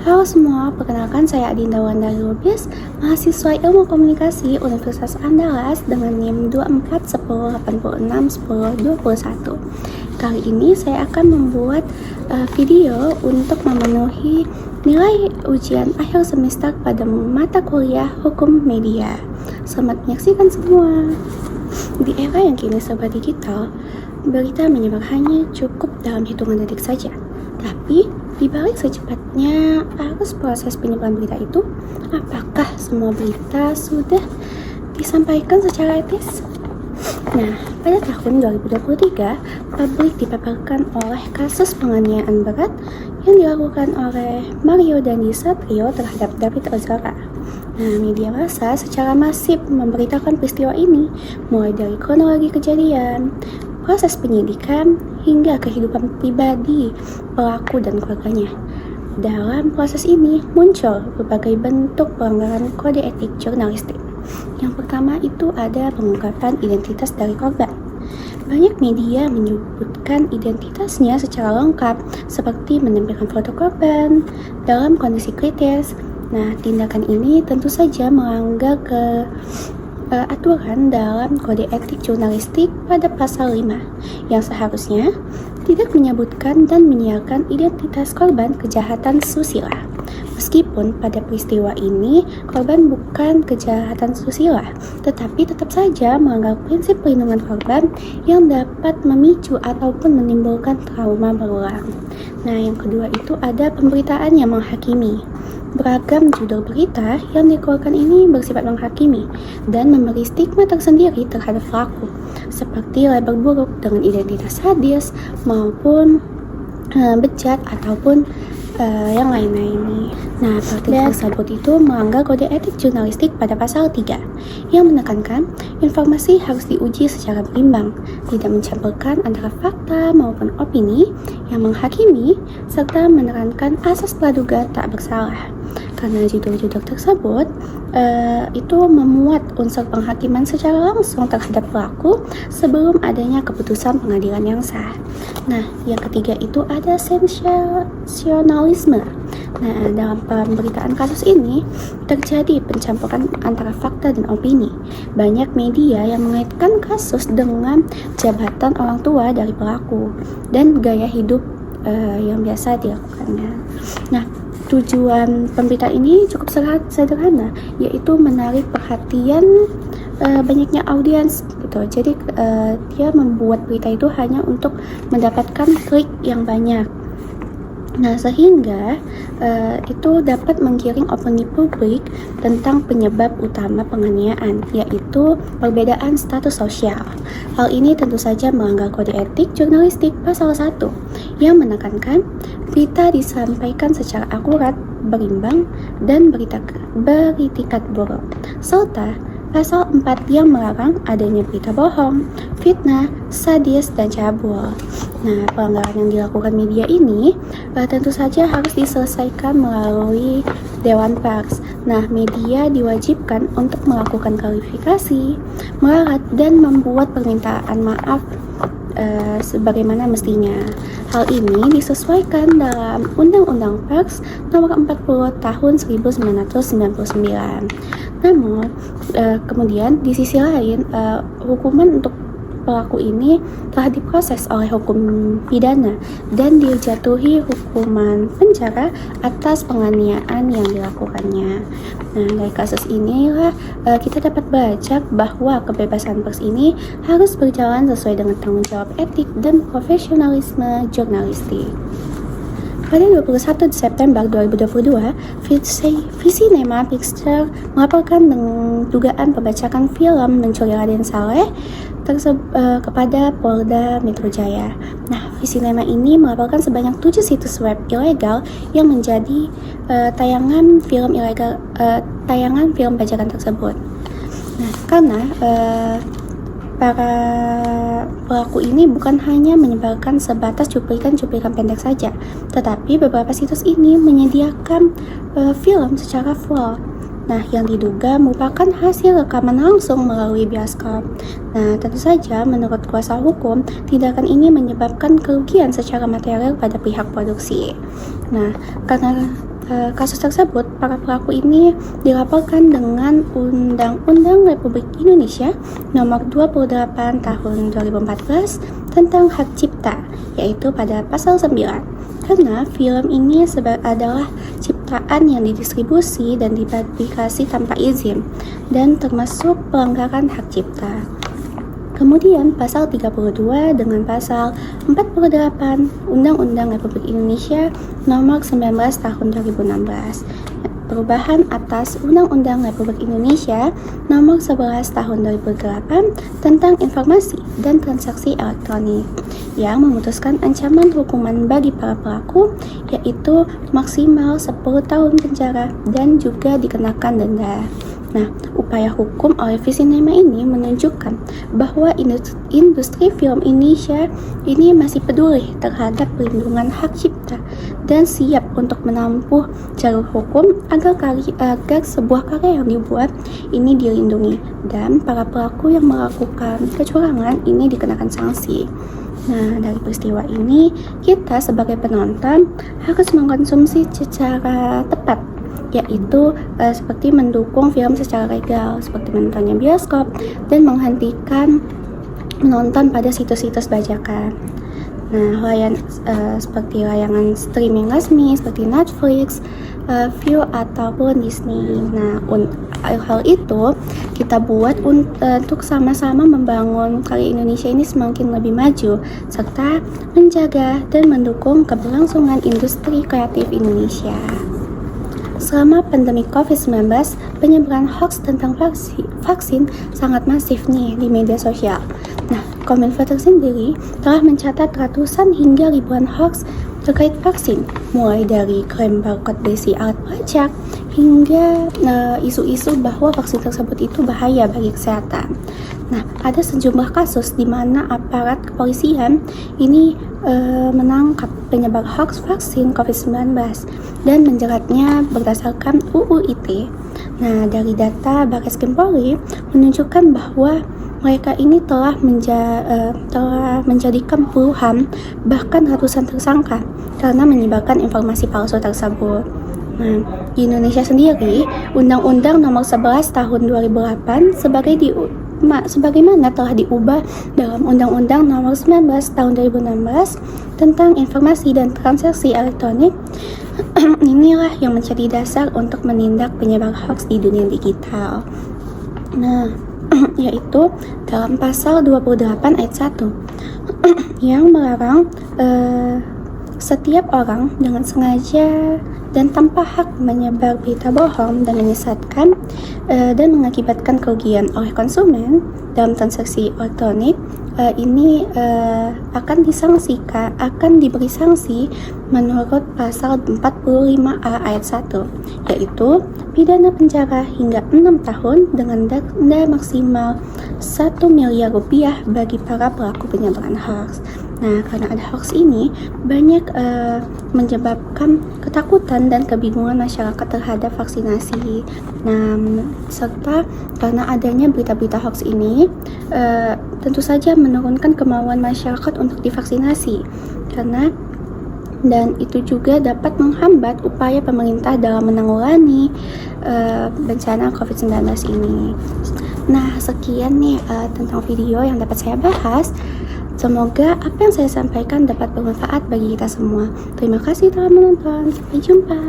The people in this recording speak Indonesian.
Halo semua, perkenalkan saya Adinda Wandari Lubis, mahasiswa Ilmu Komunikasi Universitas Andalas dengan NIM 2410861021. Kali ini saya akan membuat video untuk memenuhi nilai ujian akhir semester pada mata kuliah Hukum Media. Selamat menyaksikan semua. Di era yang kini serba digital, berita menyebar hanya cukup dalam hitungan detik saja. Tapi di balik secepatnya arus proses penyebaran berita itu, apakah semua berita sudah disampaikan secara etis? Nah, pada tahun 2023, publik dipaparkan oleh kasus penganiayaan berat yang dilakukan oleh Mario Dandi Satrio terhadap David Ozora. Nah, media massa secara masif memberitakan peristiwa ini, mulai dari kronologi kejadian, proses penyidikan, hingga kehidupan pribadi pelaku dan keluarganya. Dalam proses ini muncul berbagai bentuk pelanggaran kode etik jurnalistik. Yang pertama itu ada pengungkapan identitas dari korban. Banyak media menyebutkan identitasnya secara lengkap, seperti menampilkan foto korban dalam kondisi kritis. Nah, tindakan ini tentu saja melanggar aturan dalam kode etik jurnalistik pada pasal 5 yang seharusnya tidak menyebutkan dan menyiarkan identitas korban kejahatan susila. Meskipun pada peristiwa ini korban bukan kejahatan susila, tetapi tetap saja melanggar prinsip perlindungan korban yang dapat memicu ataupun menimbulkan trauma berulang. Nah, yang kedua itu ada pemberitaan yang menghakimi. Beragam judul berita yang dikeluarkan ini bersifat menghakimi dan memberi stigma tersendiri terhadap pelaku, seperti label buruk dengan identitas sadis maupun bejat ataupun yang lain-lain. Nah, praktik tersebut itu melanggar kode etik jurnalistik pada pasal 3 yang menekankan informasi harus diuji secara berimbang, tidak mencampurkan antara fakta maupun opini, yang menghakimi serta menekankan asas praduga tak bersalah. Karena judul-judul tersebut itu memuat unsur penghakiman secara langsung terhadap pelaku sebelum adanya keputusan pengadilan yang sah. Nah, yang ketiga itu ada sensasionalisme. Nah, dalam pemberitaan kasus ini terjadi pencampuran antara fakta dan opini. Banyak media yang mengaitkan kasus dengan jabatan orang tua dari pelaku dan gaya hidup yang biasa dilakukannya. Nah, tujuan pemberitaan ini cukup sederhana, yaitu menarik perhatian banyaknya audiens gitu. Jadi dia membuat berita itu hanya untuk mendapatkan klik yang banyak. Nah, sehingga itu dapat menggiring opini publik tentang penyebab utama penganiayaan, yaitu perbedaan status sosial. Hal ini tentu saja melanggar kode etik jurnalistik pasal 1 yang menekankan berita disampaikan secara akurat, berimbang, dan beritikat buruk, serta pasal 4 yang melarang adanya berita bohong, fitnah, sadis, dan cabul. Nah, pelanggaran yang dilakukan media ini tentu saja harus diselesaikan melalui Dewan Pers. Nah, media diwajibkan untuk melakukan klarifikasi, meralat, dan membuat permintaan maaf sebagaimana mestinya. Hal ini disesuaikan dalam Undang-Undang Pers Nomor 40 Tahun 1999. Namun, kemudian di sisi lain, hukuman untuk pelaku ini telah diproses oleh hukum pidana dan dijatuhi hukuman penjara atas penganiayaan yang dilakukannya. Nah, dari kasus inilah kita dapat belajar bahwa kebebasan pers ini harus berjalan sesuai dengan tanggung jawab etik dan profesionalisme jurnalistik. Pada 21 September 2022, Visinema Pictures melaporkan dugaan pembajakan film Mencuri Raden Saleh kepada Polda Metro Jaya. Nah, Visinema ini melaporkan sebanyak 7 situs web ilegal yang menjadi tayangan film bajakan tersebut. Nah, karena para pelaku ini bukan hanya menyebarkan sebatas cuplikan-cuplikan pendek saja, tetapi beberapa situs ini menyediakan film secara full. Nah, yang diduga merupakan hasil rekaman langsung melalui bioskop. Nah, tentu saja menurut kuasa hukum, tindakan ini menyebabkan kerugian secara material pada pihak produksi. Nah, karena kasus tersebut, para pelaku ini dilaporkan dengan Undang-Undang Republik Indonesia Nomor 28 Tahun 2014 tentang hak cipta, yaitu pada pasal 9. Karena film ini adalah ciptaan yang didistribusi dan dipublikasi tanpa izin dan termasuk pelanggaran hak cipta. Kemudian pasal 32 dengan pasal 48 Undang-Undang Republik Indonesia Nomor 19 Tahun 2016, perubahan atas Undang-Undang Republik Indonesia Nomor 11 Tahun 2008 tentang informasi dan transaksi elektronik yang memutuskan ancaman hukuman bagi para pelaku, yaitu maksimal 10 tahun penjara dan juga dikenakan denda. Nah, upaya hukum oleh Visinema ini menunjukkan bahwa industri film Indonesia ini masih peduli terhadap perlindungan hak cipta dan siap untuk menempuh jalur hukum agar sebuah karya yang dibuat ini dilindungi dan para pelaku yang melakukan kecurangan ini dikenakan sanksi. Nah, dari peristiwa ini kita sebagai penonton harus mengkonsumsi secara tepat, yaitu seperti mendukung film secara legal, seperti menontonnya bioskop, dan menghentikan menonton pada situs-situs bajakan. Nah, seperti layanan streaming resmi seperti Netflix, View ataupun Disney. Nah, hal itu kita buat untuk sama-sama membangun karya Indonesia ini semakin lebih maju serta menjaga dan mendukung keberlangsungan industri kreatif Indonesia. Selama pandemi COVID-19, penyebaran hoax tentang vaksin sangat masif nih di media sosial. Nah, Kominfo sendiri telah mencatat ratusan hingga ribuan hoax terkait vaksin, mulai dari klaim barcode berisi alat pelacak hingga isu-isu bahwa vaksin tersebut itu bahaya bagi kesehatan. Nah, ada sejumlah kasus di mana aparat kepolisian ini menangkap penyebar hoax vaksin COVID-19 dan menjeratnya berdasarkan UU ITE. Nah, dari data Barreskrim Polri menunjukkan bahwa mereka ini telah menjadikan puluhan bahkan ratusan tersangka karena menyebarkan informasi palsu tersebut. Nah, di Indonesia sendiri, Undang-Undang Nomor 11 Tahun 2008 sebagaimana telah diubah dalam Undang-Undang Nomor 19 Tahun 2016 tentang informasi dan transaksi elektronik. Inilah yang menjadi dasar untuk menindak penyebar hoax di dunia digital. Nah, yaitu dalam pasal 28 ayat 1 yang melarang setiap orang dengan sengaja dan tanpa hak menyebar berita bohong dan menyesatkan dan mengakibatkan kerugian oleh konsumen dalam transaksi elektronik ini akan diberi sanksi menurut pasal 45A ayat 1, yaitu pidana penjara hingga 6 tahun dengan denda maksimal 1 miliar rupiah bagi para pelaku penyebaran hoax. Nah, karena ada hoax ini banyak menyebabkan ketakutan dan kebingungan masyarakat terhadap vaksinasi. Nah, serta karena adanya berita-berita hoax ini tentu saja menurunkan kemauan masyarakat untuk divaksinasi dan itu juga dapat menghambat upaya pemerintah dalam menanggulangi bencana COVID-19 ini. Nah, sekian nih tentang video yang dapat saya bahas. Semoga apa yang saya sampaikan dapat bermanfaat bagi kita semua. Terima kasih telah menonton. Sampai jumpa.